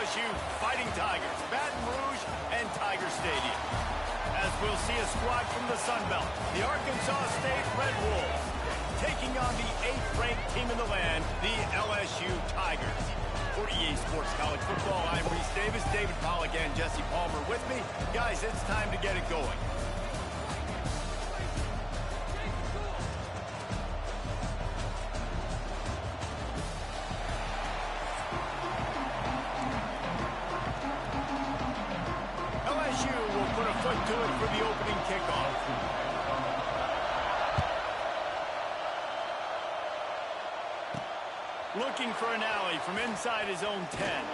LSU Fighting Tigers, Baton Rouge and Tiger Stadium. As we'll see a squad from the Sun Belt, the Arkansas State Red Wolves, taking on the 8th-ranked team in the land, the LSU Tigers. For EA Sports College Football, I'm Reese Davis, David Pollack and Jesse Palmer with me. Guys, it's time to get it going. Looking for an alley from inside his own 10.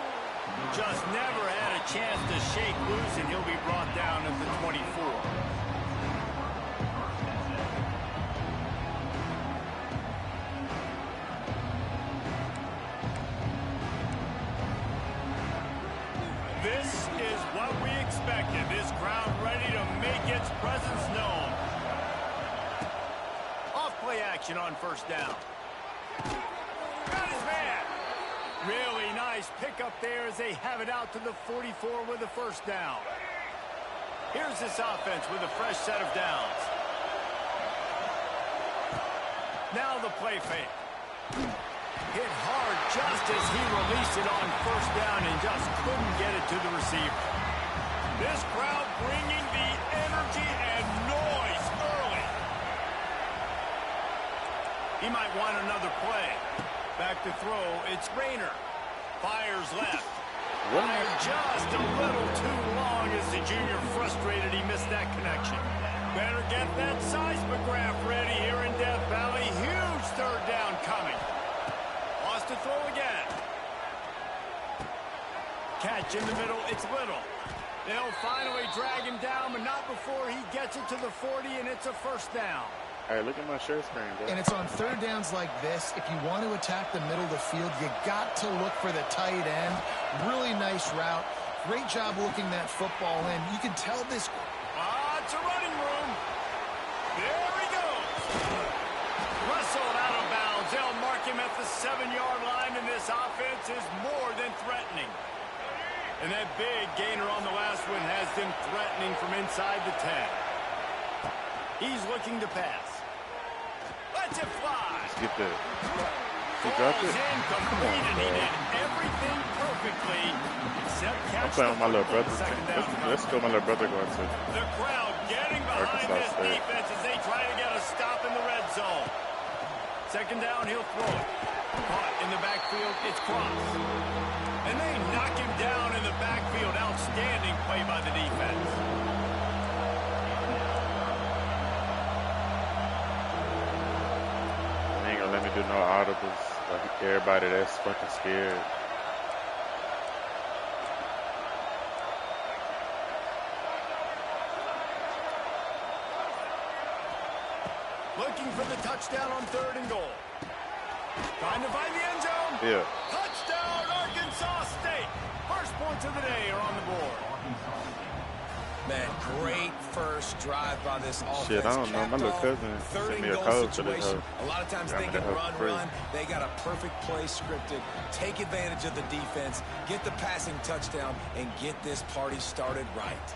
Just never had a chance to shake loose, and he'll be brought down at the 24. This is what we expected. This crowd ready to make its presence known. Off-play action on first down. Got his man. Really nice pickup there as they have it out to the 44 with the first down. Here's this offense with a fresh set of downs. Now the play fake. Hit hard just as he released it on first down and just couldn't get it to the receiver. This crowd bringing the energy and noise early. He might want another play. Back to throw, it's Rayner. Fires left. Fired just a little too long as the junior frustrated he missed that connection. Better get that seismograph ready here in Death Valley. Huge third down coming. Wants to throw again. Catch in the middle, it's Little. They'll finally drag him down, but not before he gets it to the 40, and it's a first down. Hey, look at my shirt screen, bro. And it's on third downs like this. If you want to attack the middle of the field, you got to look for the tight end. Really nice route. Great job looking that football in. You can tell this. It's a running room. There he goes. Wrestled out of bounds. They'll mark him at the 7-yard line, and this offense is more than threatening. And that big gainer on the last one has them threatening from inside the 10. He's looking to pass. Let's it fly. Let's get that. He Falls dropped it. in complete, and he did everything perfectly except catch I'm playing with my little brother. down. Let's go, my little brother going to. The crowd getting behind Arkansas this State. defense as they try to get a stop in the red zone. Second down, he'll throw it. Caught in the backfield, it's Cross. And they knock him down in the backfield. Outstanding play by the defense. Let me do no audibles. Like everybody that's fucking scared. Looking for the touchdown on 3rd and goal. Trying to find the end zone. Yeah. Touchdown, Arkansas State. First points of the day are on the board. Man, great first drive by this offense. Shit, I don't know. My little cousin sent me a code for this. A lot of times thinking run. They got a perfect play scripted. Take advantage of the defense, get the passing touchdown, and get this party started right.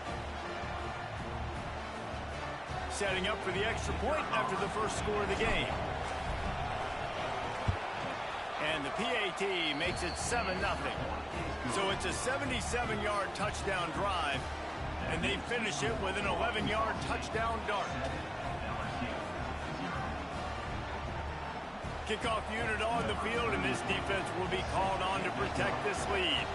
Setting up for the extra point after the first score of the game. And the PAT makes it 7-0. So it's a 77-yard touchdown drive. And they finish it with an 11-yard touchdown dart. Kickoff unit on the field, and this defense will be called on to protect this lead.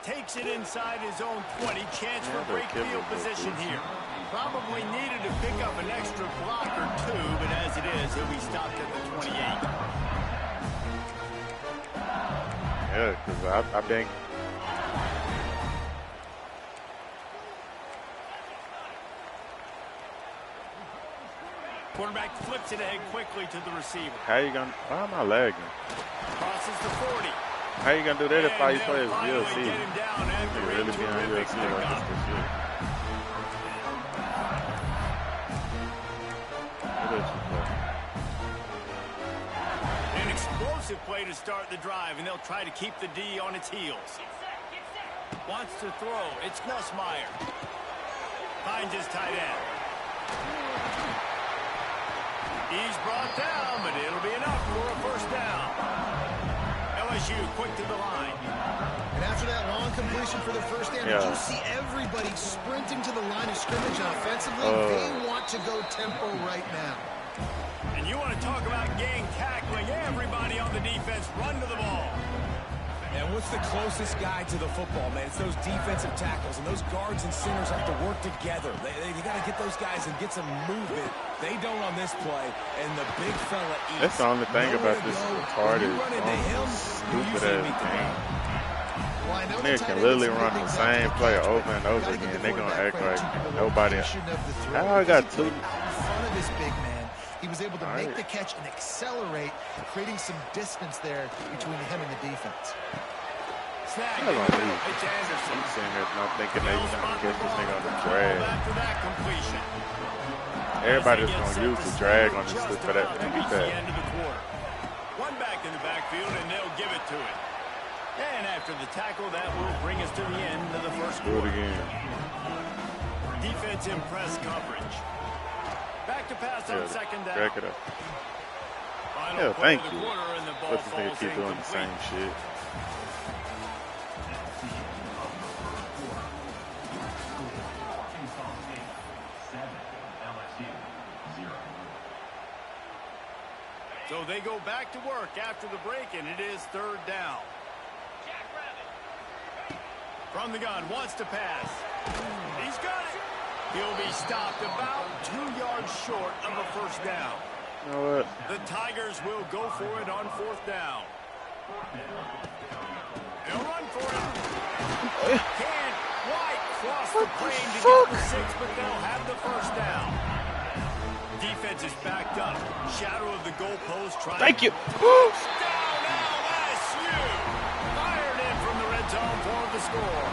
Takes it inside his own 20. Chance for great field position here. Probably needed to pick up an extra block or two, but as it is, he'll be stopped at the 28. Yeah, because I think. Quarterback flips it ahead quickly to the receiver. How you gonna? Why am I lagging? Crosses the 40. How you gonna do that if all you play is UFC? Get him down at the Really be on UFC like this shit. way to start the drive, and they'll try to keep the D on its heels. Wants to throw. It's Nussmeier. Finds his tight end. He's brought down, but it'll be enough for a first down. LSU quick to the line. And after that long completion for the first down, did you see everybody sprinting to the line of scrimmage offensively? They want to go tempo right now. And you want to talk about gang tackling. Everybody on the defense run to the ball. And what's the closest guy to the football, man? It's those defensive tackles, and those guards and centers have to work together. They got to get those guys and get some movement. They don't on this play, and the big fella eats. That's the only thing about this retarded, stupid-ass game. They can literally run the same play over and over again. They're going to act like nobody. How I got two? Out in front of his big man. He was able to make the catch and accelerate, creating some distance there between him and the defense. Snag. I'm It's Anderson. sitting here not thinking they're going to get this nigga on the drag. After that completion. Everybody's going to use the drag on this for that to be The fast. end of the quarter. One back in the backfield, and they'll give it to him. And after the tackle, that will bring us to the end of the first Do it quarter. again. Defense in press coverage. Back to pass on second down. Back it up. Final Yeah, play thank of the you. quarter, and the ball Let this nigga falls keep doing the incomplete. same shit. So they go back to work after the break, and it is third down. From the gun, wants to pass. He's got it. He'll be stopped about 2 yards short of a first down. You know what? The Tigers will go for it on fourth down. They'll run for it. Can't quite cross the plane to get the 6, but they'll have the first down. Defense is backed up. Shadow of the goalpost trying. Thank you. First down LSU. Fired in from the red zone for the score.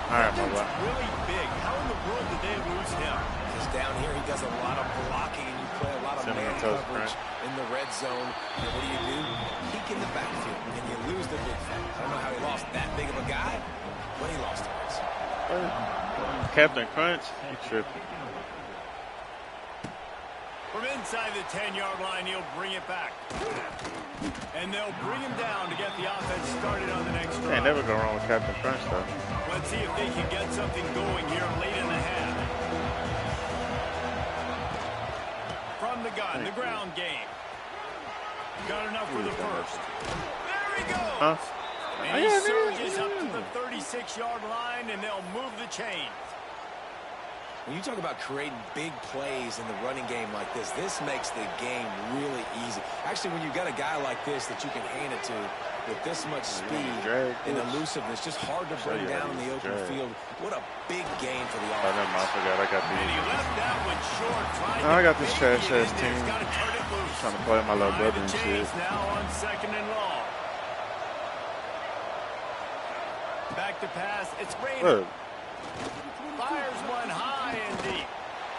All right, my boy. Really big. How in the world did they lose him? Because down here he does a lot of blocking, and you play a lot of man coverage in the red zone. And what do? Peek in the backfield, and you lose the big fella. I don't know how he lost that big of a guy, but he lost it. Captain Crunch, you tripping. From inside the 10-yard line, he'll bring it back. And they'll bring him down to get the offense started on the next drive. Can't never go wrong with Captain Crunch, though. Let's see if they can get something going here late in the half. From the gun, the ground game. Got enough for the first. There he goes. Huh? And he surges up to the 36-yard line, and they'll move the chains. When you talk about creating big plays in the running game like this makes the game really easy. Actually, when you've got a guy like this that you can hand it to with this much speed and elusiveness, just hard to bring down in the open field. What a big game for the offense. I forgot I got And he left that one short. I got this trash-ass team. Trying to play with my little brother and shit. Now on second and long. Back to pass. It's Rainer. Fires one high and deep.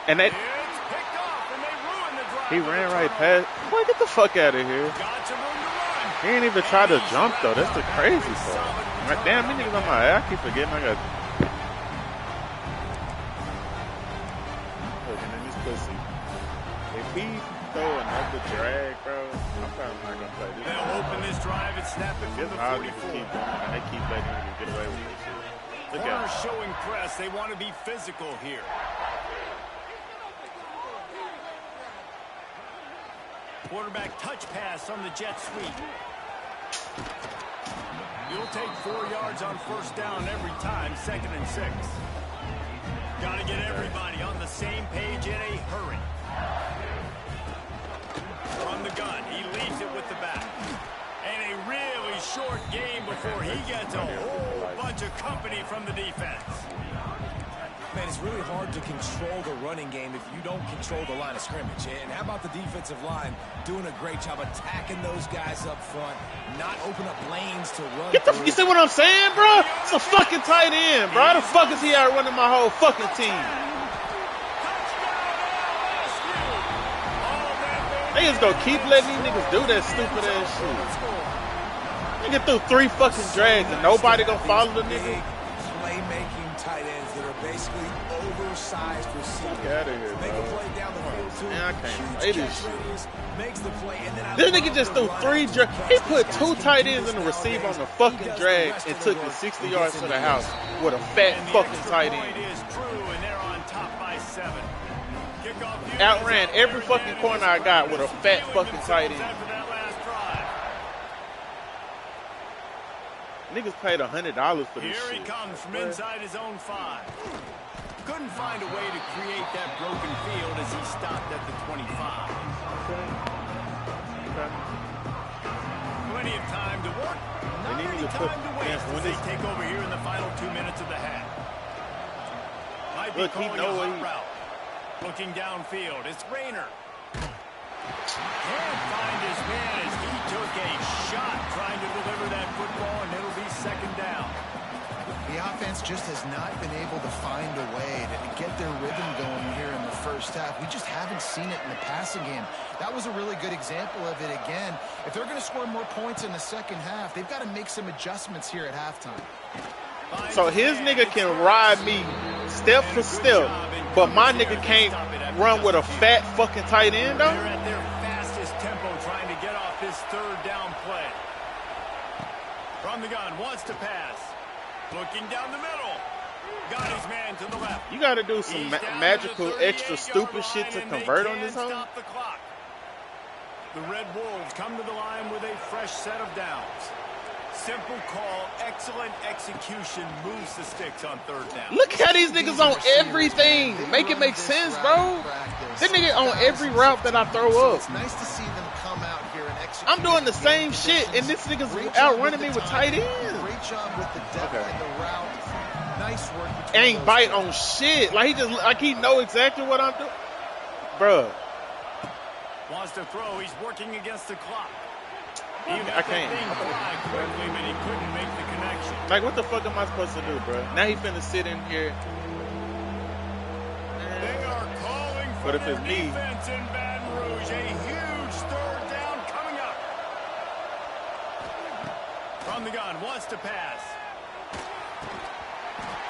And that, It's picked off, and they ruin the drive. he ran right past. Boy, get the fuck out of here. Got some room to run. He ain't even try to jump, though. That's the crazy part. Like, damn, these niggas on my ass. I keep forgetting I got. Looking in this pussy. If he throw another drag, bro, I'm probably not gonna play this. They'll open this drive and snap it from It's the hard to 44. keep doing, and they keep letting niggas get away with this shit. Look at Corners it. showing press. They want to be physical here. Quarterback touch pass on the jet sweep. You'll take 4 yards on first down every time, 2nd and 6. Got to get everybody on the same page in a hurry. From the gun, he leaves it with the back. And a really short game before he gets a whole bunch of company from the defense. Man, it's really hard to control the running game if you don't control the line of scrimmage. And how about the defensive line doing a great job attacking those guys up front, not open up lanes to run through. You see what I'm saying, bro? It's a fucking tight end, bro. How the fuck is he out running my whole fucking team? Touchdown LSU! All that they They just gonna keep letting these niggas do that stupid ass shit. Nigga threw 3 fucking drags and nobody gonna follow the nigga. Playmaking tight ends that are basically oversized receivers. Get out of here, Make a play down the field too. Man, I can't play this shit. Makes the play, and then This nigga just threw 3 drags. He put 2 tight ends in the receiver on the fucking drag and took it 60 yards to the house with a fat fucking tight end. Outran every fucking corner I got with a fat fucking tight end. Niggas paid $100 for this shit. Here he comes from inside his own 5. Couldn't find a way to create that broken field as he stopped at the 25. Okay. Plenty of time to work. Not any time to waste as they take over here in the final 2 minutes of the half. Might be calling a hot route. Looking downfield, it's Rayner. Can't find his man as he took a shot trying to deliver that football, and it'll be 2nd down. The offense just has not been able to find a way to get their rhythm going here in the first half. We just haven't seen it in the passing game. That was a really good example of it again. If they're going to score more points in the second half, they've got to make some adjustments here at halftime. So his nigga can ride me step for step, but my nigga can't run with a fat fucking tight end, though? They're at their fastest tempo trying to get off this 3rd down play. From the gun, wants to pass. Looking down the middle. Got his man to the left. You got to do some magical, extra stupid shit to convert on this home. Stop the clock. The Red Wolves come to the line with a fresh set of downs. Simple call, excellent execution, moves the sticks on 3rd down. Look how these niggas on everything. Make it make sense, bro. This nigga on every route that I throw up. It's nice to see them come out here and execute. I'm doing the same shit, and this nigga's outrunning me with tight ends. Great job with the depth and the route. Nice work. Ain't bite on shit. Like he know exactly what I'm doing. Bruh. Wants to throw. He's working against the clock. I can't. Quickly, but he couldn't make the connection. Like, what the fuck am I supposed to do, bro? Now he finna sit in here. They are calling for their defense in Baton Rouge. A huge 3rd down coming up. From the gun, wants to pass.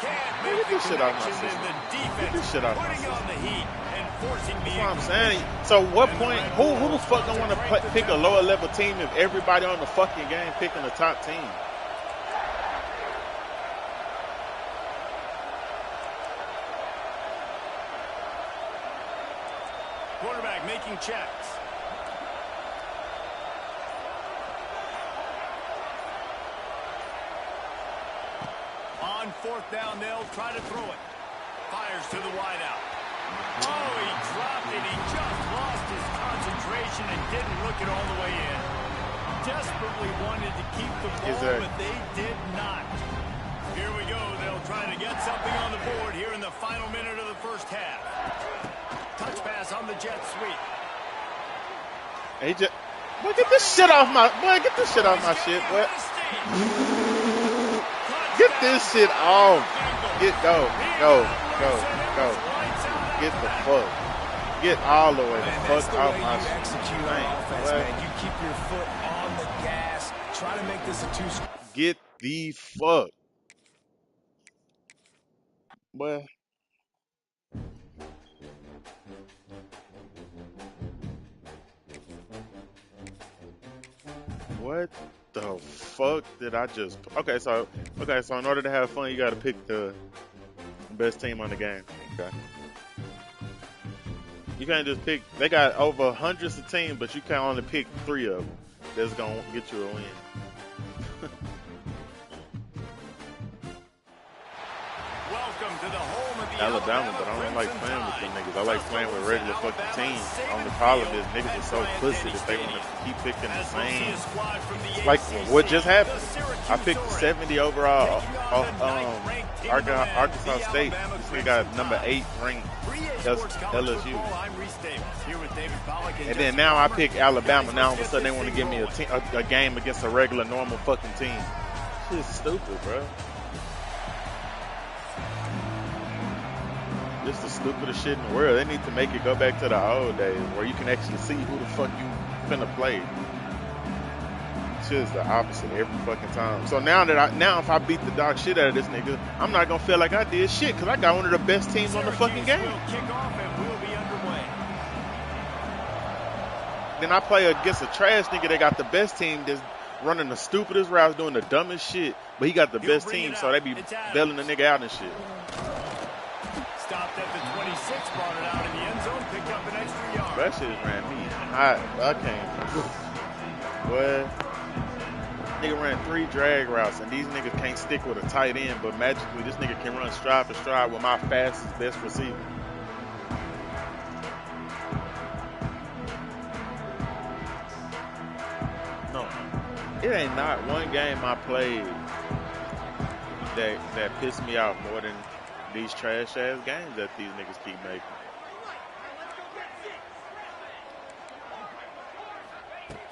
Can't make the connection in the defense. Putting on the heat and forcing the. That's what I'm saying. So what point? Who the fuck don't want to pick a lower level team if everybody on the fucking game picking the top team? Quarterback making checks. On 4th down, they'll try to throw it. Fires to the wideout. Oh, he dropped it. He just lost his concentration and didn't look it all the way in. Desperately wanted to keep the ball, but they did not. Here we go. They'll try to get something on the board here in the final minute of the first half. Touch pass on the jet sweep. Hey, boy, get this shit off my. Boy, get this shit off my shit. Boy. Get this shit off. Go. Get the fuck. Get all the way the fuck off my shit. Execute on offense, man. You keep your foot on the gas. Try to make this a 2-score. Get the fuck. Boy. What the fuck did I just... Okay, so in order to have fun, you got to pick the best team on the game. Okay. You can't just pick... They got over hundreds of teams, but you can only pick 3 of them that's going to get you a win. Welcome to the home of the Alabama, but I don't like playing with them niggas. I like playing with regular fucking teams. Only problem is niggas are so pussy that they want to keep picking the same. Like what just happened. I picked 70 overall Arkansas State. This nigga got number 8 ranked. That's LSU. And then now I pick Alabama. Now all of a sudden they want to give me a game against a regular normal fucking team. This is stupid, bro. This is the stupidest shit in the world. They need to make it go back to the old days where you can actually see who the fuck you finna play. Shit is the opposite every fucking time. So now if I beat the dog shit out of this nigga, I'm not gonna feel like I did shit because I got one of the best teams on the fucking game. Then I play against a trash nigga that got the best team that's running the stupidest routes, doing the dumbest shit, but he got the best team, so they be bailing the nigga out and shit. Stopped at the 26, brought it out in the end zone, picked up an extra yard. That shit ran me. I can't. What? Nigga ran 3 drag routes, and these niggas can't stick with a tight end, but magically this nigga can run stride for stride with my fastest, best receiver. No, it ain't not one game I played that pissed me off more than these trash ass games that these niggas keep making.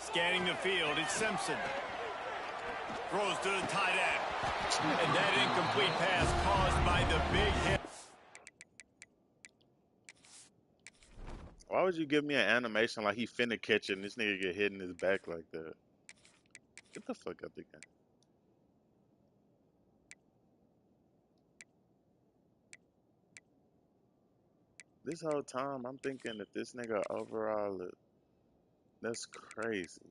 Scanning the field, it's Simpson. Throws to the tight end. And that incomplete pass caused by the big hit. Why would you give me an animation like he finna catch it and this nigga get hit in his back like that? Get the fuck out the game. This whole time I'm thinking that this nigga overall, that's crazy.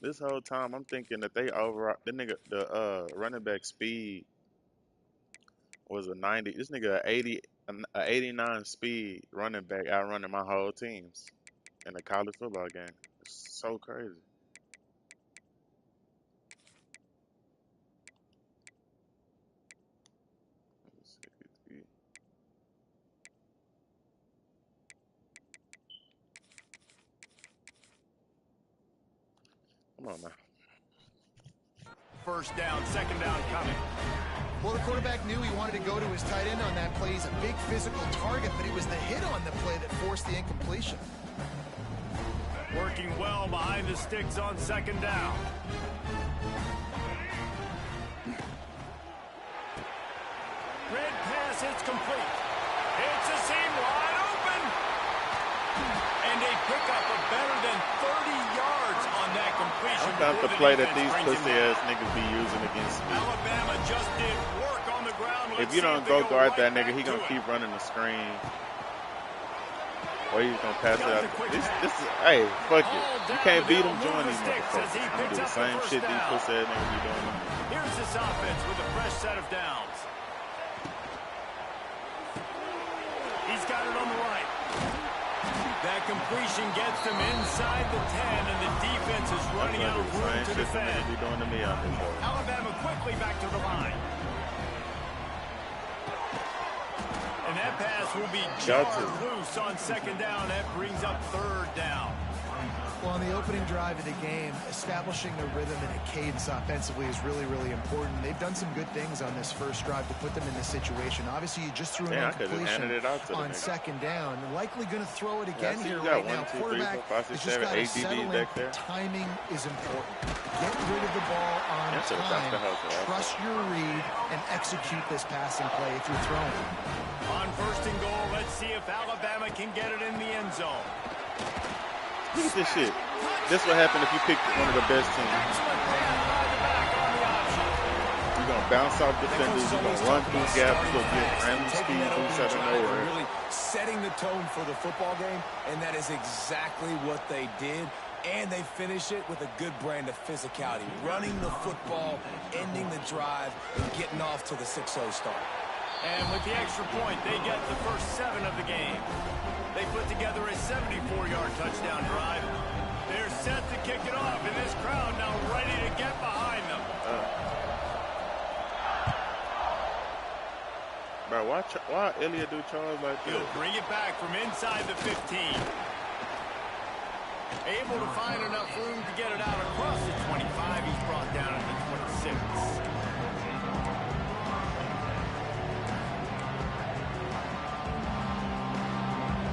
This whole time I'm thinking that they overall, the running back speed was a 90. This nigga a 89 speed running back outrunning my whole teams in a college football game. It's so crazy. Come on, man. First down, second down coming. Well, the quarterback knew he wanted to go to his tight end on that play. He's a big physical target, but it was the hit on the play that forced the incompletion. Working well behind the sticks on second down. Red pass hits complete. It's a seam wide open. And they pick up a better than 30 yards on that completion. I'm about to play that these pussy ass niggas be using against me. Alabama just did work on the ground. If you don't go guard that nigga, he gonna keep running the screen. Or he's gonna pass it out. This is, hey, fuck it. You can't beat him, join these motherfuckers. You do the same shit these pussy ass niggas be doing. Here's this offense with a fresh set of downs. He's got it on the right. That completion gets them inside the 10, and the defense is running out of room to defend. Be doing to me on this board. Alabama quickly back to the line. And that pass will be jarred loose on second down. That brings up third down. Well, on the opening drive of the game, establishing a rhythm and a cadence offensively is really, really important. They've done some good things on this first drive to put them in this situation. Obviously, you just threw an incompletion on second down. Likely going to throw it again here right now. Quarterback has just got to settle in. Timing is important. Get rid of the ball on time. Trust your read and execute this passing play if you're throwing. On first and goal, let's see if Alabama can get it in the end zone. Look at this shit. This what happened if you pick one of the best teams. You're going to bounce off defenders. You're going to run through gaps. You'll get random speed boosts out of nowhere. Really setting the tone for the football game, and that is exactly what they did. And they finish it with a good brand of physicality. Running the football, ending the drive, and getting off to the 6-0 start. And with the extra point, they get the first 7 of the game. They put together a 74-yard touchdown drive. They're set to kick it off, and this crowd now ready to get behind them. Bro, why Elliott do Charles like this? He'll bring it back from inside the 15. Able to find enough room to get it out across the 25. He's brought down at the 26.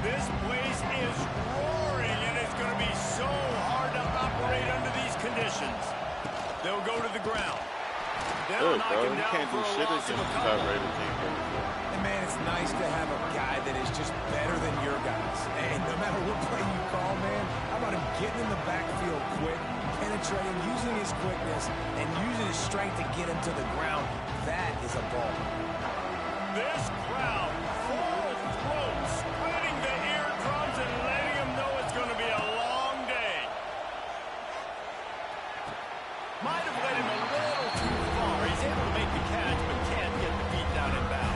This place is roaring, and it's going to be so hard to operate under these conditions. They'll go to the ground. They'll knock him down you can't do shit against the top-rated team. And man, it's nice to have a guy that is just better than your guys. And no matter what play you call, man, how about him getting in the backfield quick, penetrating, using his quickness, and using his strength to get him to the ground. That is a ball. This crowd, full throat, splitting the eardrums and letting them know it's going to be a long day. Might have led him a little too far. He's able to make the catch, but can't get the feet down and back.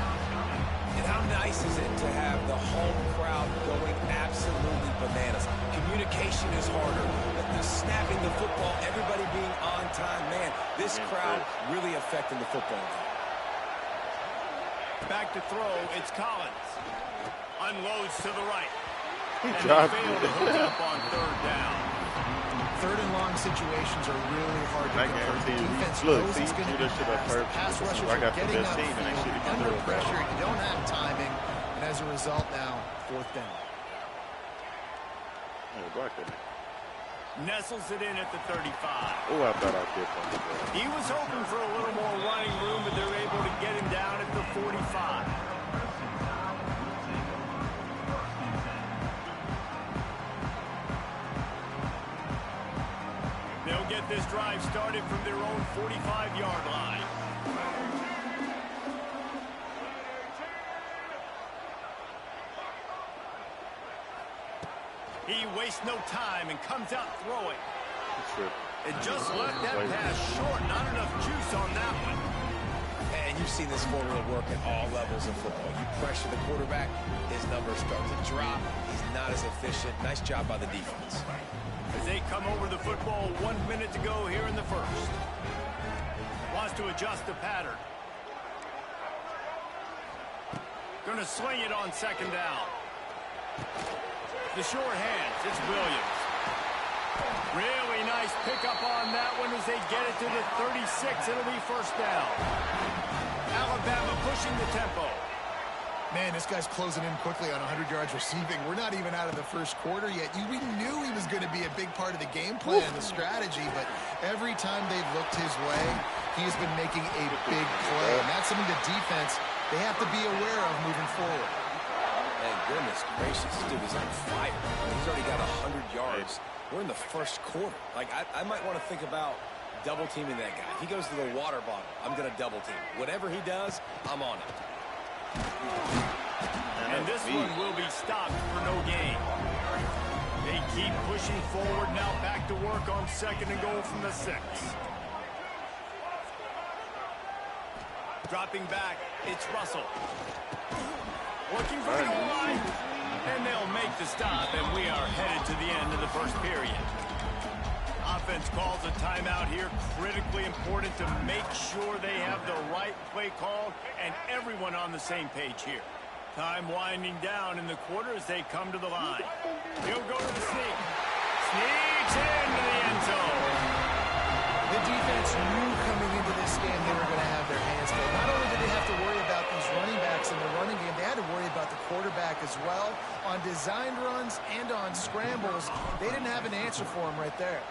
And how nice is it to have the home crowd going absolutely bananas? Communication is harder. The snapping the football, everybody being on time. Man, this crowd really affecting the football game. Back to throw, it's Collins. Unloads to the right. He And dropped they failed to hook up on third down. Third and long situations are really hard to convert. The defense knows it's going to be fast. The pass rushers are getting upfield. Under pressure, you don't have timing. And as a result now, fourth down. Nestles it in at the 35. Oh, I thought I'd get one. He was hoping for a little more running room, but they're able to get him down at the 45. They'll get this drive started from their own 45-yard line. He wastes no time and comes out throwing. It just left that pass short. Not enough juice on that one. And you've seen this formula work at all levels of football. You pressure the quarterback, his numbers start to drop. He's not as efficient. Nice job by the defense. As they come over the football, 1 minute to go here in the first. Wants to adjust the pattern. Going to sling it on second down. The short hands, it's Williams. Really nice pickup on that one as they get it to the 36. It'll be first down. Alabama pushing the tempo. Man, this guy's closing in quickly on 100 yards receiving. We're not even out of the first quarter yet. We knew he was going to be a big part of the game plan and the strategy, but every time they've looked his way, he has been making a big play. And that's something the defense, they have to be aware of moving forward. Man, goodness gracious, this dude is on fire. I mean, he's already got 100 yards. We're in the first quarter. Like, I might want to think about double-teaming that guy. If he goes to the water bottle, I'm going to double-team. Whatever he does, I'm on it. And this one will be stopped for no gain. They keep pushing forward. Now back to work on second and goal from the 6. Dropping back, it's Russell. Looking for the goal line. And they'll make the stop, and we are headed to the end of the first period. Offense calls a timeout here. Critically important to make sure they have the right play call and everyone on the same page here. Time winding down in the quarter as they come to the line. He'll go to the sneak. Sneaks into the end zone. The defense knew coming into this game they were going to have their hands full. Not only did they have to worry about these running backs in the running game, they had to worry about the quarterback as well. On designed runs and on scrambles, they didn't have an answer for him right there.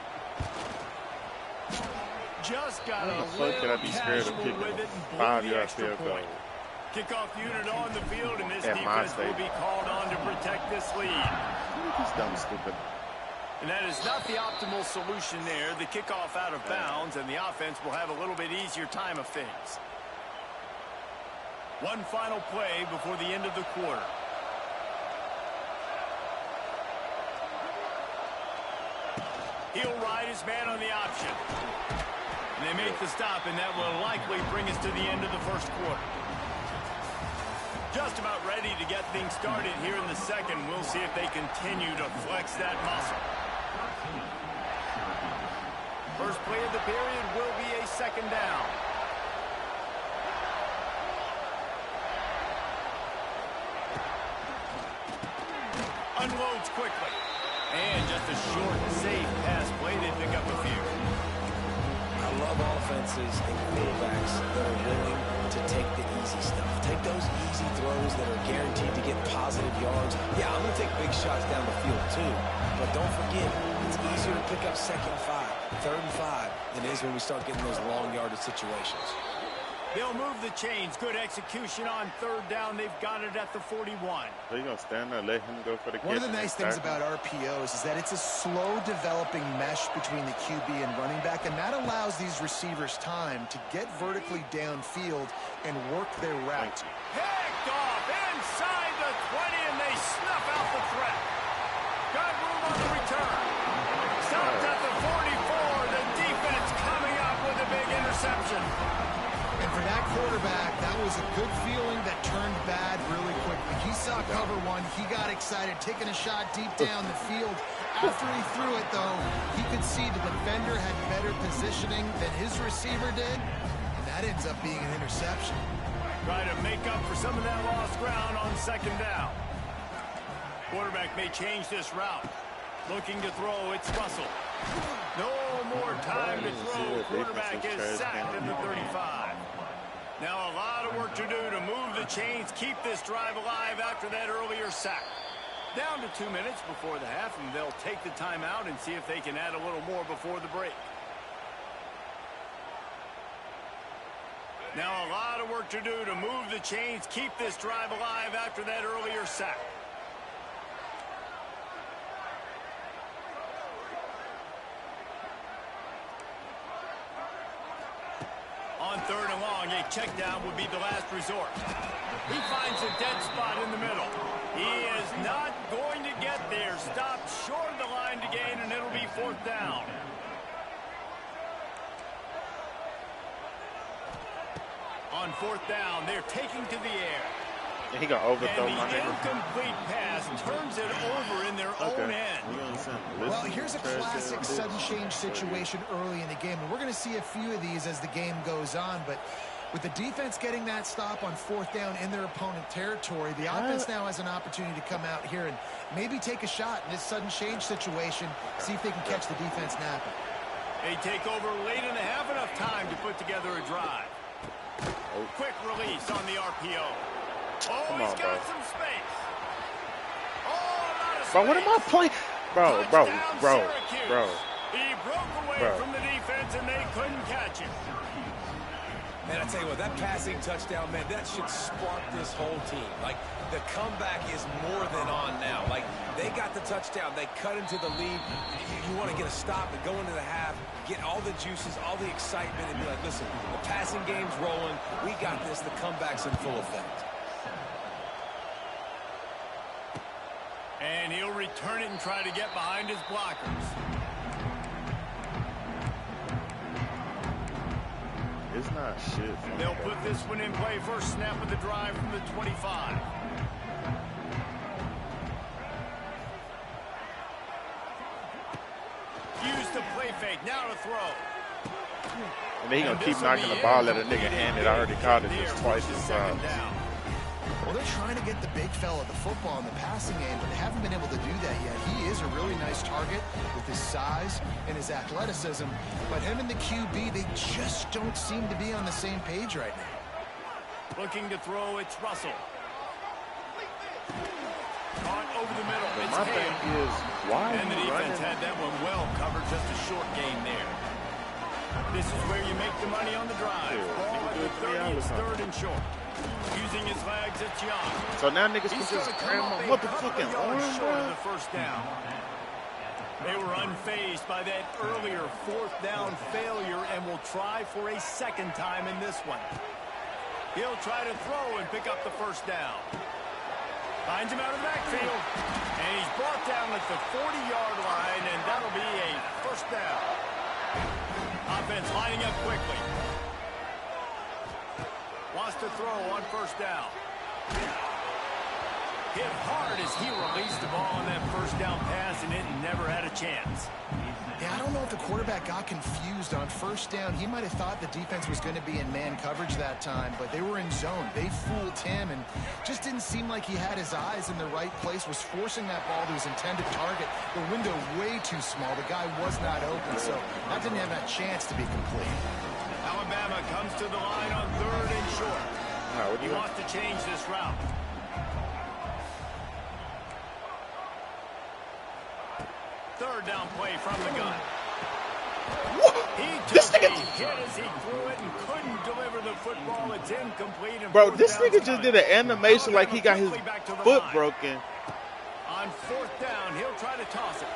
Just got a could I little be scared of casual kicking with it and blew 5 the yards extra field goal? point. Kickoff unit on the field, and this At my defense will be called on to protect this lead. He's dumb stupid. And that is not the optimal solution there. The kickoff out of bounds, and the offense will have a little bit easier time of things. One final play before the end of the quarter. He'll ride his man on the option. And they make the stop, and that will likely bring us to the end of the first quarter. Just about ready to get things started here in the second. We'll see if they continue to flex that muscle. First play of the period will be a second down. Unloads quickly. And just a short, safe pass play. They pick up a few. I love offenses and quarterbacks that are willing to take the easy stuff. Take those easy throws that are guaranteed to get positive yards. Yeah, I'm going to take big shots down the field too. But don't forget, it's easier to pick up second and 5, third and 5 than it is when we start getting those long yardage situations. They'll move the chains. Good execution on third down. They've got it at the 41. So you're going to stand there, let him go for the catch? One of the nice things about RPOs is that it's a slow developing mesh between the QB and running back, and that allows these receivers time to get vertically downfield and work their route. Picked off inside the 20, and they snuff out the threat. Got room on the return. Stopped at the 44. The defense coming up with a big interception. And for that quarterback, that was a good feeling that turned bad really quickly. He saw cover one. He got excited, taking a shot deep down the field. After he threw it, though, he could see the defender had better positioning than his receiver did, and that ends up being an interception. Try to make up for some of that lost ground on second down. Quarterback may change this route. Looking to throw, it's Russell. No more time to throw. Quarterback is sacked at the 35. Now a lot of work to do to move the chains, keep this drive alive after that earlier sack. Down to 2 minutes before the half, and they'll take the timeout and see if they can add a little more before the break. Now a lot of work to do to move the chains, keep this drive alive after that earlier sack. On third and long, a check down would be the last resort. He finds a dead spot in the middle. He is not going to get there. Stopped short of the line to gain, and it'll be fourth down. On fourth down, they're taking to the air. And he gonna overthrow my nigga. nigga. Incomplete pass turns it over in their own end. Well, here's a classic sudden change situation early in the game, and we're going to see a few of these as the game goes on, but with the defense getting that stop on fourth down in their opponent territory, the offense now has an opportunity to come out here and maybe take a shot in this sudden change situation, see if they can catch the defense napping. They take over late in the half, enough time to put together a drive. Quick release on the RPO. Oh, Come he's on, got bro. some space. Oh, a lot of space. Bro, what am I playing? Bro. He broke away from the defense, and they couldn't catch him. Man, I tell you what, that passing touchdown, man, that should spark this whole team. Like, the comeback is more than on now. Like, they got the touchdown. They cut into the lead. You want to get a stop and go into the half, get all the juices, all the excitement, and be like, listen, the passing game's rolling. We got this. The comeback's in full effect. And he'll return it and try to get behind his blockers. It's not shit. They'll put this one in play. First snap of the drive from the 25. Use the play fake. Now to throw. And then he gonna keep knocking the ball at a nigga hand that already caught it just twice his size. Well, they're trying to get the big fella the football in the passing game, but they haven't been able to do that yet. He is a really nice target with his size and his athleticism, but him and the QB, they just don't seem to be on the same page right now. Looking to throw, it's Russell. Caught over the middle. It's My thing is, why and the defense running? had that one well covered, just a short gain there. This is where you make the money on the drive. Ball at the 30, it's third and short. Using his legs, it's Young. So now niggas can He's just gonna cram come my up a motherfucking couple yards arm, short of bro. the first down. They were unfazed by that earlier fourth down failure and will try for a second time in this one. He'll try to throw and pick up the first down. Finds him out of the backfield. And he's brought down at the 40-yard line, and that'll be a first down. Offense lining up quickly. Wants to throw on first down. Hit hard as he released the ball on that first down pass, and it never had a chance. Yeah, I don't know if the quarterback got confused on first down. He might have thought the defense was going to be in man coverage that time, but they were in zone. They fooled him and just didn't seem like he had his eyes in the right place, was forcing that ball to his intended target. The window way too small. The guy was not open, so that didn't have that chance to be complete. Alabama comes to the line on third and short. He wants to change this route. Third down play from the gun. He This took a nigga, hit as he threw it and couldn't deliver the football. It's incomplete. And bro, fourth this down's nigga just coming. did an animation like he got his Quickly back to the foot line. broken. On fourth down, he'll try to toss it.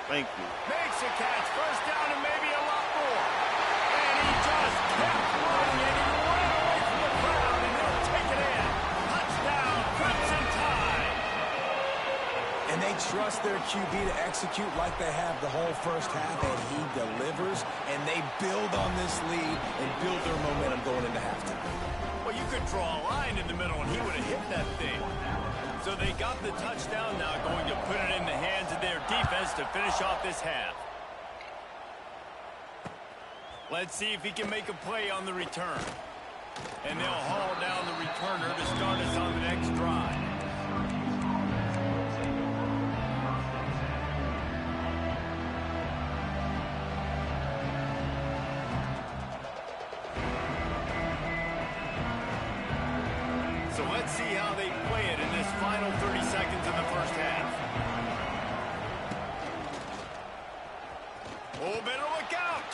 Thank you. Makes a catch. First down and maybe a lot more. And he just kept running and he ran away from the crowd and he'll take it in. Touchdown, Crimson Tide. And they trust their QB to execute like they have the whole first half, and he delivers, and they build on this lead and build their momentum going into halftime. Well, you could draw a line in the middle and he would have hit that thing. So they got the touchdown now, going to put it in the hands of their defense to finish off this half. Let's see if he can make a play on the return. And they'll haul down the returner to start us on the next drive. So let's see how they play it in this final 30 seconds of the first half. Oh, better look out.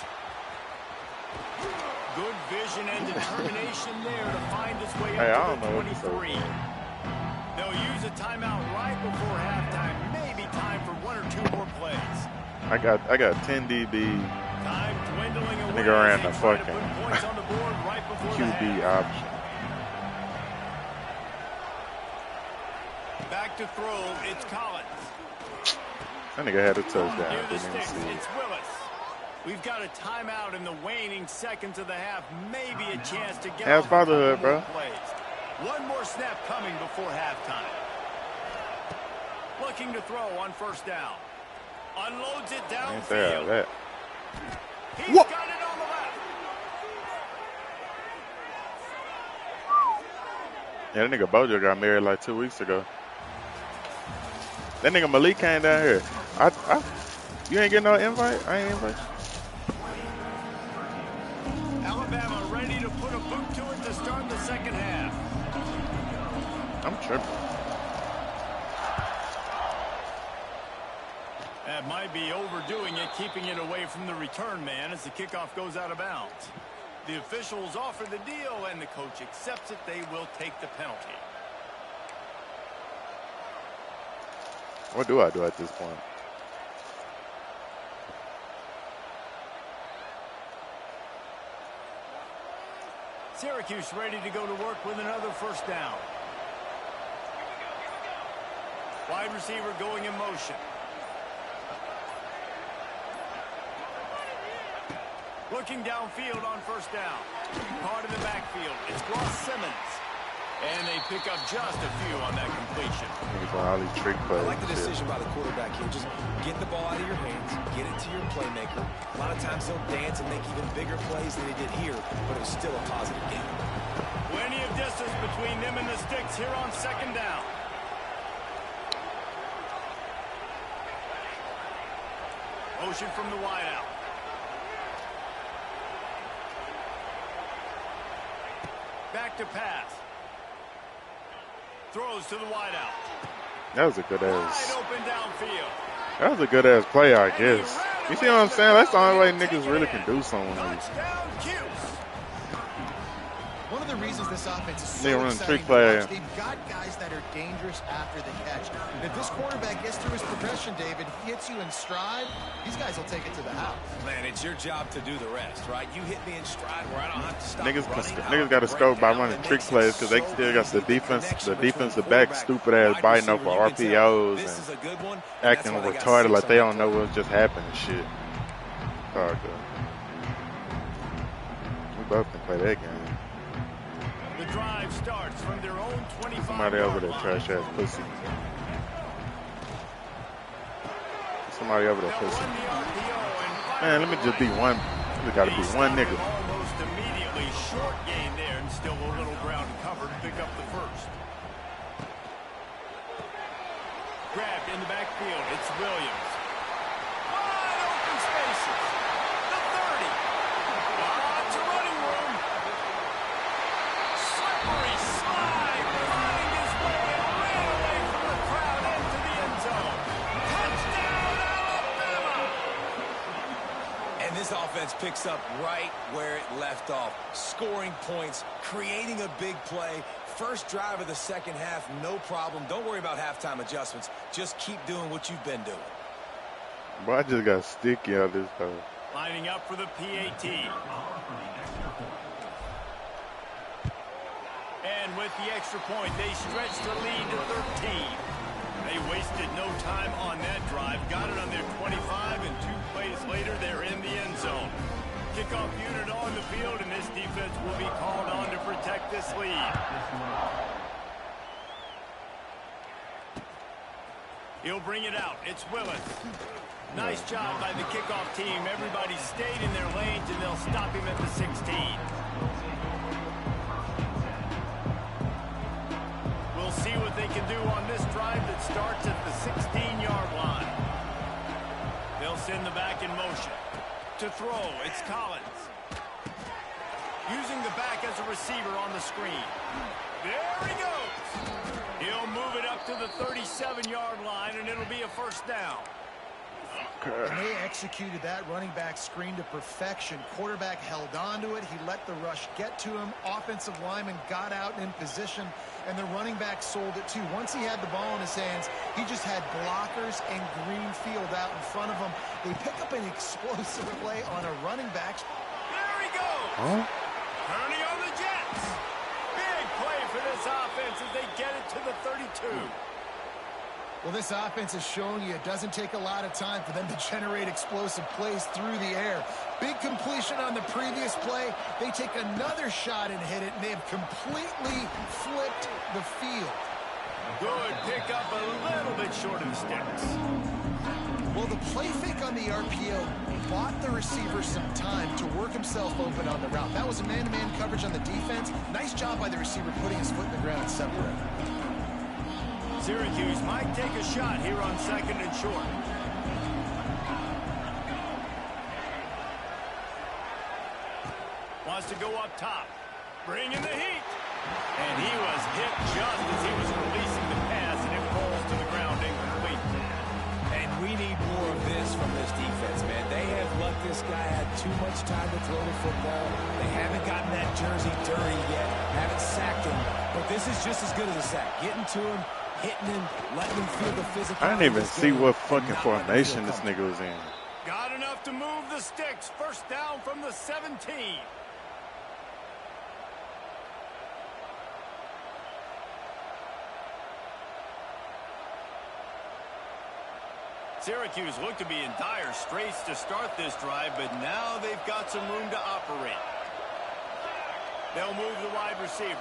Good vision and determination there to find his way Hey, I up don't to know the what to say. 23. They'll use a timeout right before halftime. Maybe time for one or two more plays. I got 10 DB Time dwindling away. Nigga ran as they the try to fucking put points on the board right before the QB half. option. Back to throw, it's Collins. That nigga had a touchdown. Near the Didn't even sticks, see it. it's Willis. We've got a timeout in the waning seconds of the half. Maybe a chance to get That's off a fatherhood, couple more bro. plays. One more snap coming before halftime. Looking to throw on first down. Unloads it Ain't there downfield. that. He's Whoa. got it on the left. Yeah, that nigga Bojo got married like 2 weeks ago. That nigga Malik came down here. You ain't getting no invite? I ain't invite you. Alabama ready to put a boot to it to start the second half. I'm tripping. That might be overdoing it, keeping it away from the return man as the kickoff goes out of bounds. The officials offer the deal, and the coach accepts it. They will take the penalty. What do I do at this point? Syracuse ready to go to work with another first down. Wide receiver going in motion. Looking downfield on first down. Caught in the backfield. It's Ross Simmons. And they pick up just a few on that completion. Niggas doing all these trick plays. I like the and shit. decision by the quarterback here. Just get the ball out of your hands, get it to your playmaker. A lot of times they'll dance and make even bigger plays than they did here, but it was still a positive game. Plenty of distance between them and the sticks here on second down. Motion from the wideout. Back to pass. Throws to the wideout. That was a good Wide ass. open downfield. That was a good ass play, I guess. You see what I'm saying? That's the only way niggas really can do something with these. Touchdown, Cuse. One of the reasons this offense is They so run exciting trick to play. watch, they've got guys that are dangerous after the catch. And if this quarterback gets through his progression, David, he hits you in stride, these guys will take it to the house. Man, it's your job to do the rest, right? You hit me in stride where I don't have to stop Niggas running. got to scope by running trick plays because they still got the defensive back stupid ass biting up for RPOs and acting retarded like they don't know what's just happened and shit. All right, good. We both can play that game. The drive starts from their own 25. Somebody over there trash ass pussy. Somebody over there pussy. Man, let me just be one. There got to be one nigga. Almost immediately short gain there and still a little ground covered to pick up the first. Grabbed in the backfield. It's Williams. Wide open spaces. The 30. Lots of running room. Slippery slide. Finding his way and ran away from the crowd into the end zone. Touchdown, Alabama. And this offense picks up right where it left off. Scoring points, creating a big play. First drive of the second half, no problem. Don't worry about halftime adjustments. Just keep doing what you've been doing. Boy, I just got sticky out this time. Lining up for the PAT. And with the extra point, they stretched the lead to 13. They wasted no time on that drive. Got it on their 25, and 2 plays later, they're in the end zone. Kickoff unit on the field, and this defense will be called on to protect this lead. He'll bring it out. It's Willis. Nice job by the kickoff team. Everybody stayed in their lanes, and they'll stop him at the 16. We'll see what they can do on this drive that starts at the 16-yard line. They'll send the back in motion. To throw, it's Collins. Using the back as a receiver on the screen. There he goes. He'll move it up to the 37-yard line, and it'll be a first down. And they executed that running back screen to perfection. Quarterback held on to it. He let the rush get to him. Offensive lineman got out in position, and the running back sold it too. Once he had the ball in his hands, he just had blockers and green field out in front of him. They pick up an explosive play on a running back. There he goes. Huh? Turning on the Jets. Big play for this offense as they get it to the 32. Well, this offense is showing you it doesn't take a lot of time for them to generate explosive plays through the air. Big completion on the previous play. They take another shot and hit it, and they have completely flipped the field. Good pick up, a little bit short of the sticks. Well, the play fake on the RPO bought the receiver some time to work himself open on the route. That was a man-to-man coverage on the defense. Nice job by the receiver putting his foot in the ground and separating. Syracuse might take a shot here on 2nd and short. Wants to go up top. Bring in the heat. And he was hit just as he was releasing the pass, and it falls to the ground incomplete. And we need more of this from this defense, man. They have let this guy have too much time to throw the football. They haven't gotten that jersey dirty yet, haven't sacked him. But this is just as good as a sack. Getting to him, hitting him, letting him feel the physical. I didn't even see what fucking formation this nigga was in. Got enough to move the sticks. First down from the 17. Syracuse looked to be in dire straits to start this drive, but now they've got some room to operate. They'll move the wide receiver.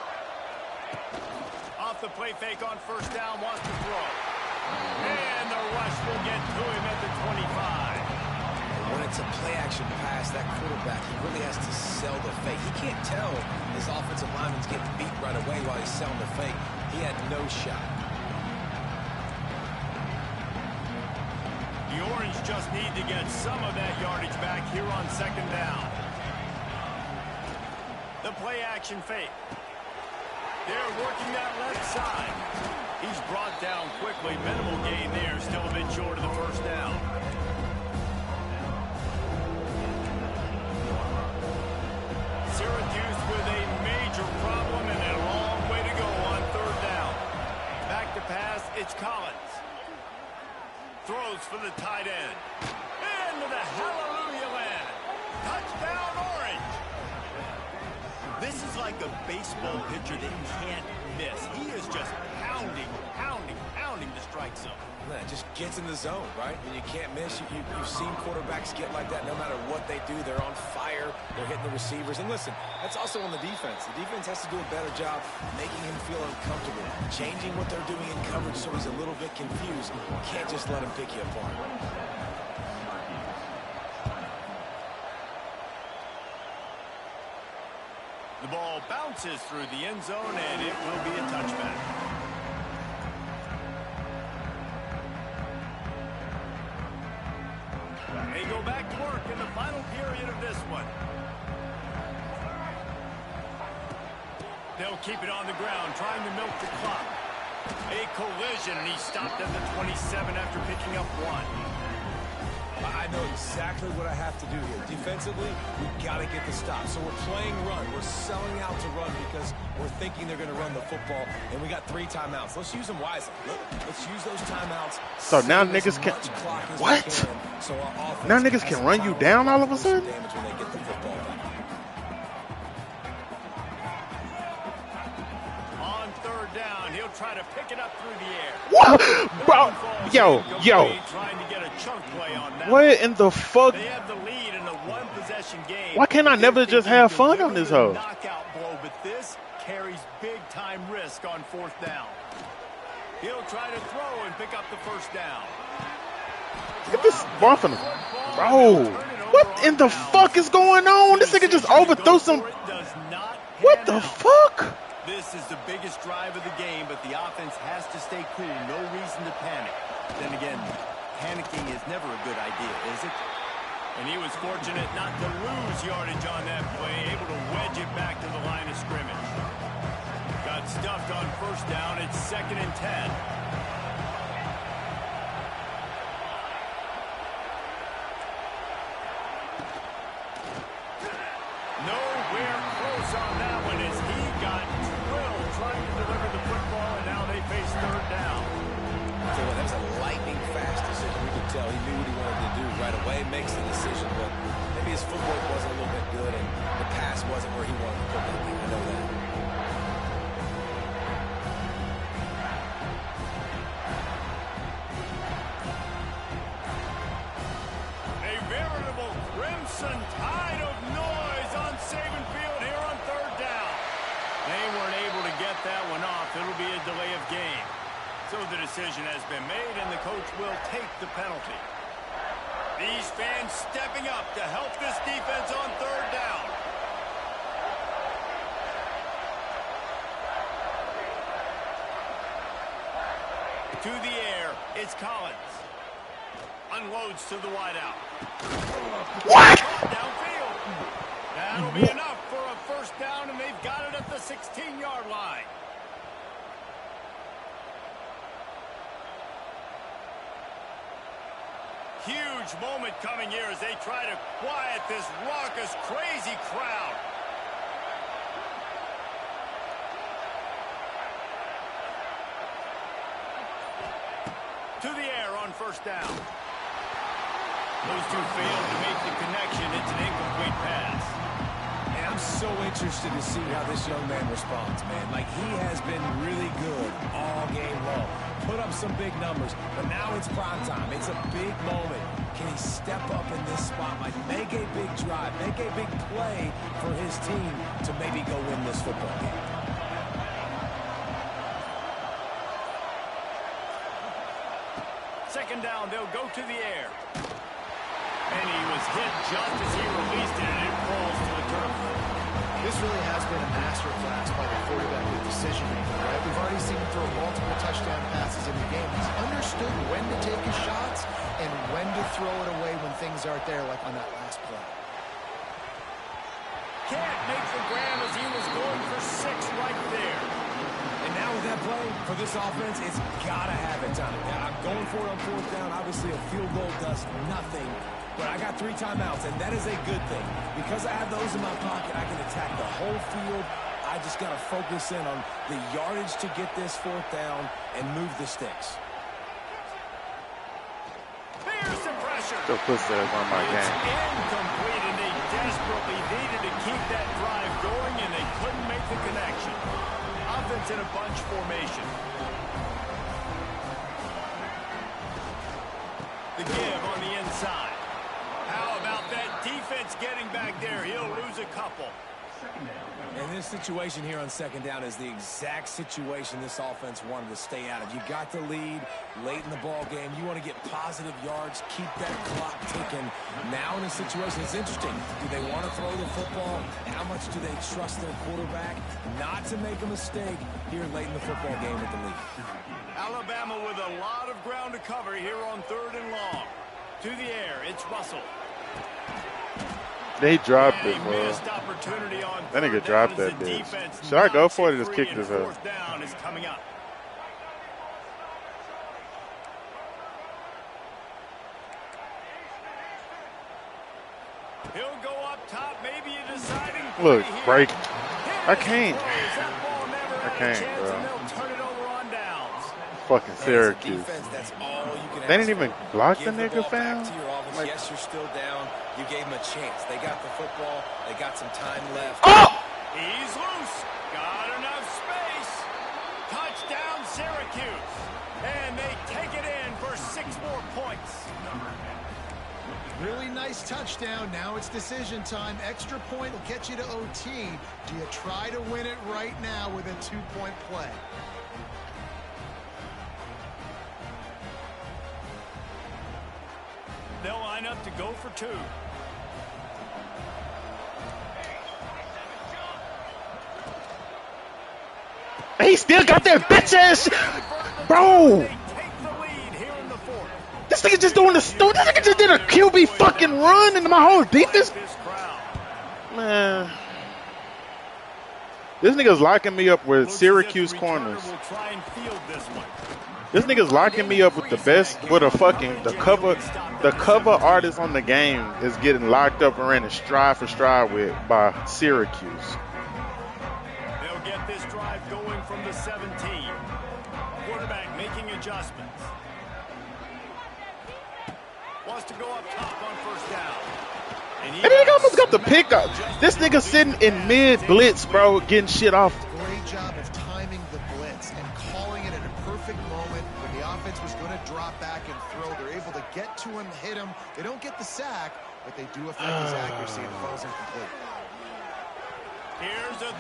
Off the play fake on first down, wants to throw. And the rush will get to him at the 25. When it's a play-action pass, that quarterback, he really has to sell the fake. He can't tell his offensive lineman's getting beat right away while he's selling the fake. He had no shot. The Orange just need to get some of that yardage back here on 2nd down. The play-action fake. They're working that left side. He's brought down quickly. Minimal gain there. Still a bit short of the first down. Syracuse with a major problem and a long way to go on 3rd down. Back to pass. It's Collins. Throws for the tight end. Into the hallelujah land. Touchdown, Orange. This is like a baseball pitcher that you can't miss. He is just pounding the strike zone. Man, just gets in the zone, right? When you can't miss, you've seen quarterbacks get like that no matter what they do. They're on fire. They're hitting the receivers. And listen, that's also on the defense. The defense has to do a better job making him feel uncomfortable, changing what they're doing in coverage so he's a little bit confused. Can't just let him pick you apart. The ball bounces through the end zone, and it will be a touchback. They go back to work in the final period of this one. They'll keep it on the ground, trying to milk the clock. A collision, and he stopped at the 27 after picking up 1. I know exactly what I have to do here. Defensively, we've got to get the stop. So we're playing run. We're selling out to run because we're thinking they're going to run the football, and we got 3 timeouts. Let's use them wisely. Let's use those timeouts. So now niggas can what? So now niggas can run you down all of a sudden? When they get the football back. On 3rd down, he'll try to pick it up through the air. What? Bro, yo. Trying to get a chunk play on that. What in the fuck? They have the lead in a 1-possession game. Why can't I never just have fun on this hoe? Knockout blow, but this carries big-time risk on 4th down. He'll try to throw and pick up the 1st down. Get this ball from the bro. What in the fuck is going on? This nigga just overthrew some. What the fuck? This is the biggest drive of the game, but the offense has to stay cool. No reason to panic. Then again, panicking is never a good idea, is it? And he was fortunate not to lose yardage on that play, able to wedge it back to the line of scrimmage. Got stuffed on 1st down. It's 2nd and 10. Nowhere close on that one as he got drilled trying to deliver the football, and now they face 3rd down. So that was a lightning-fast decision. We could tell he knew what he wanted to do right away, makes the decision, but maybe his footwork wasn't a little bit good, and the pass wasn't where he wanted to put that thing. I know that. A veritable crimson tide of noise on Saban Field here on 3rd down. They weren't able to get that one off. It'll be a delay of game. So the decision has been made, and the coach will take the penalty. These fans stepping up to help this defense on 3rd down. To the air, it's Collins. Unloads to the wideout. What? Downfield. That'll be enough for a 1st down, and they've got it at the 16-yard line. Huge moment coming here as they try to quiet this raucous, crazy crowd. To the air on 1st down. Those two failed to make the connection. It's an incomplete pass. And I'm so interested to see how this young man responds, man. Like, he has been really good all game long. Put up some big numbers, but now it's prime time. It's a big moment. Can he step up in this spot, like make a big drive, make a big play for his team to maybe go win this football game? Second down, they'll go to the air. And he was hit just as he released it, and it falls to the turf. This really has been a masterclass by the quarterback with decision-making, right? We've already seen him throw multiple touchdown passes in the game. He's understood when to take his shots and when to throw it away when things aren't there, like on that last play. Can't make the grab as he was going for 6 right there. And now with that play, for this offense, it's got to have it time. I'm going for it on 4th down. Obviously, a field goal does nothing. But I got 3 timeouts, and that is a good thing. Because I have those in my pocket, I can attack the whole field. I just got to focus in on the yardage to get this 4th down and move the sticks. There's some pressure. Still puts that on my It's game. incomplete, and they desperately needed to keep that drive going, and they couldn't make the connection. Offense in a bunch formation. The give on the inside. How about that defense getting back there? He'll lose a couple. And this situation here on 2nd down is the exact situation this offense wanted to stay out of. You got the lead late in the ball game. You want to get positive yards, keep that clock ticking. Now in a situation, it's interesting. Do they want to throw the football? How much do they trust their quarterback not to make a mistake here late in the football game with the lead? Alabama with a lot of ground to cover here on 3rd and long. To the air, it's Russell. They dropped it, And he bro. missed opportunity on That nigga 3rd dropped down that as the bitch. defense Should I go knocks for it or it just free, kick and this up? 4th down is coming up. He'll go up top, maybe a deciding Look, play break. here. I can't. That ball never I had a can't, chance, bro. and they'll turn it over on downs. Fucking Syracuse. Defense, that's all you can They ask didn't even for. block the Give nigga, ball fam. back to your offense. Like, yes, you're still down. You gave them a chance. They got the football. They got some time left. oh! He's loose. Got enough space. Touchdown, Syracuse. And they take it in for 6 more points. Really nice touchdown. Now it's decision time. Extra point will get you to OT. Do you try to win it right now with a 2-point play? They'll line up to go for 2. He still got that bitch ass, bro. They take the lead here in the 4th. This nigga just doing this nigga just did a QB fucking run into my whole defense. This crowd. Man, this nigga's locking me up with Syracuse corners. Will try and field this one. This nigga's locking me up with the best, with a fucking the cover artist on the game is getting locked up and ran stride for stride with by Syracuse. They'll get this drive going from the 17. Quarterback making adjustments. Wants to go up top on 1st down. And he almost got the pick up. This nigga sitting in mid blitz, bro, getting shit off. Great job of timing the blitz and calling it at a perfect moment when the offense was going to drop back and throw. They're able to get to him, hit him. They don't get the sack, but they do affect his accuracy and falls incomplete.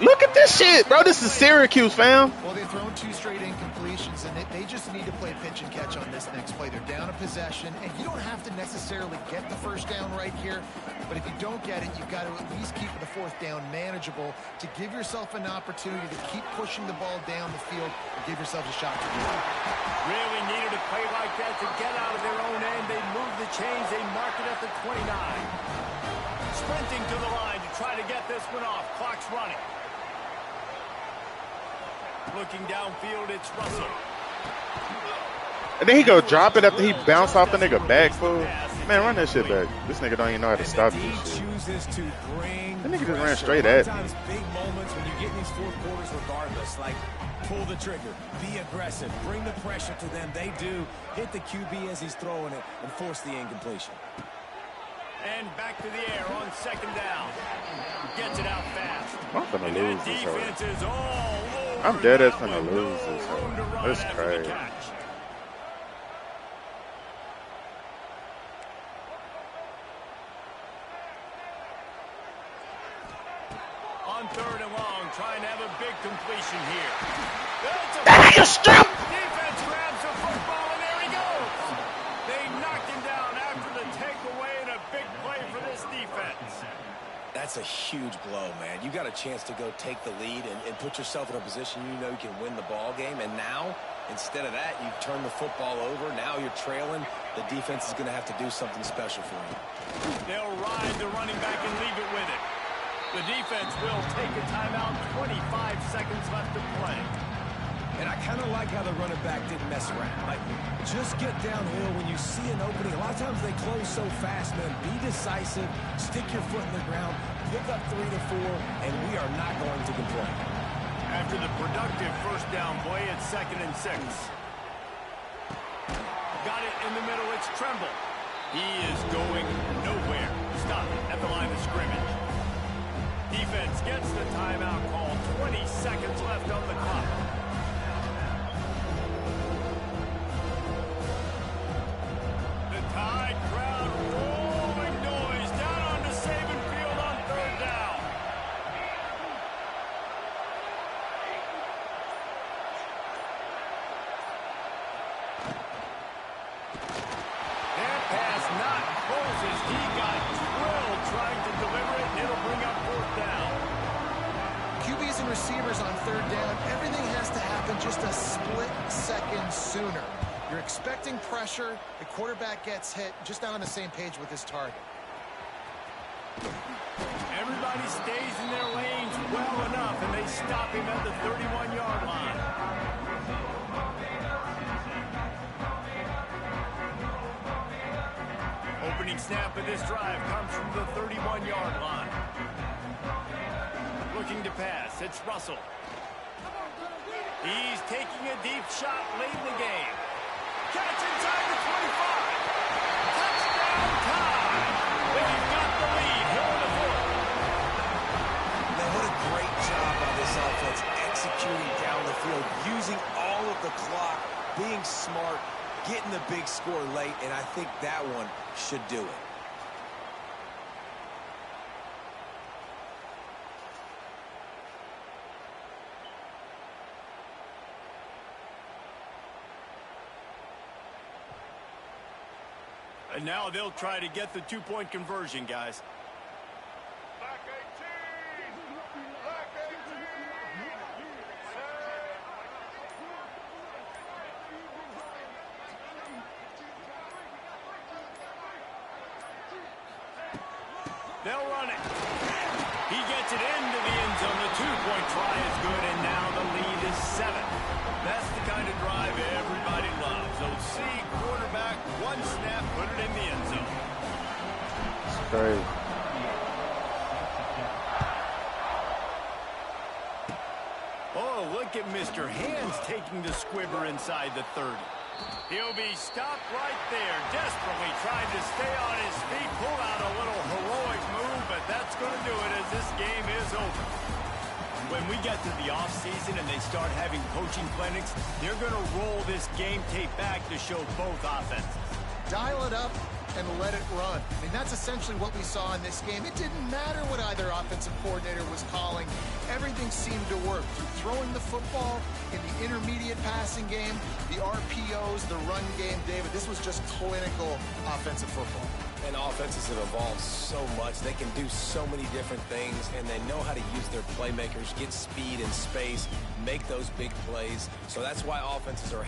Look at this shit, bro. This is Syracuse, fam. Well, they've thrown 2 straight incompletions, and they just need to play pitch and catch on this next play. They're down a possession, and you don't have to necessarily get the 1st down right here, but if you don't get it, you've got to at least keep the 4th down manageable to give yourself an opportunity to keep pushing the ball down the field and give yourself a shot to do it. Really needed a play like that to get out of their own end. They move the chains. They mark it at the 29. Sprinting to the line to try to get this one off. Clock's running. Looking downfield, it's Russell. And then he go drop it after he bounce off the nigga back, fool. Man, run that shit back. This nigga don't even know how to stop this shit. That nigga just ran straight at me. Big moments when you get in these 4th quarters regardless, like pull the trigger, be aggressive, bring the pressure to them. They do. Hit the QB as he's throwing it and force the incompletion. And back to the air on 2nd down. Gets it out fast. I'm finna lose this hoe. Defense is all over. I'm dead ass that finna with lose no this room to hoe. run That's after the crazy. catch. On 3rd and long, trying to have a big completion here. That nigga strip! Defense grabs the football, and there he goes. They knocked him down after the takeaway, and a big play for this defense. That's a huge blow, man. You got a chance to go take the lead and put yourself in a position you know you can win the ball game. And now, instead of that, you turn the football over. Now you're trailing. The defense is going to have to do something special for you. They'll ride the running back and leave it with it. The defense will take a timeout. 25 seconds left to play. And I kind of like how the running back didn't mess around. Like, just get downhill when you see an opening. A lot of times they close so fast, man. Be decisive. Stick your foot in the ground. Pick up 3 to 4, and we are not going to complain. After the productive 1st down play, it's 2nd and 6. Got it in the middle. It's Tremble. He is going nowhere. Stop at the line of scrimmage. Defense gets the timeout call. 20 seconds left on the clock. The Tide crowd rolling noise down onto Saban Field on 3rd down. That pass not closes. He got drilled trying to deliver it, and it'll bring up 4th down. QBs and receivers on 3rd down, everything has to happen just a split second sooner. You're expecting pressure, the quarterback gets hit, just not on the same page with his target. Everybody stays in their lanes well enough, and they stop him at the 31-yard line. Opening snap of this drive comes from the 31-yard line. Looking to pass, it's Russell. He's taking a deep shot late in the game. Catch inside the 25. Touchdown time. They've got the lead here in the fourth. Man, what a great job by this offense executing down the field, using all of the clock, being smart, getting the big score late, and I think that one should do it. And now they'll try to get the two-point conversion, guys. They'll run it. He gets it into the end zone. The two-point try is good, and now the lead is 7. That's the kind of drive everybody loves. OC quarterback, one snap, put it in the end zone. It's crazy. Oh, look at Mr. Hands taking the squibber inside the 30. He'll be stopped right there, desperately trying to stay on his feet, pull out a little heroic move, but that's going to do it as this game is over. When we get to the offseason and they start having coaching clinics, they're going to roll this game tape back to show both offenses. Dial it up and let it run. I mean, that's essentially what we saw in this game. It didn't matter what either offensive coordinator was calling. Everything seemed to work through throwing the football in the intermediate passing game, the RPOs, the run game. David, this was just clinical offensive football. And offenses have evolved so much. They can do so many different things, and they know how to use their playmakers, get speed and space, make those big plays. So that's why offenses are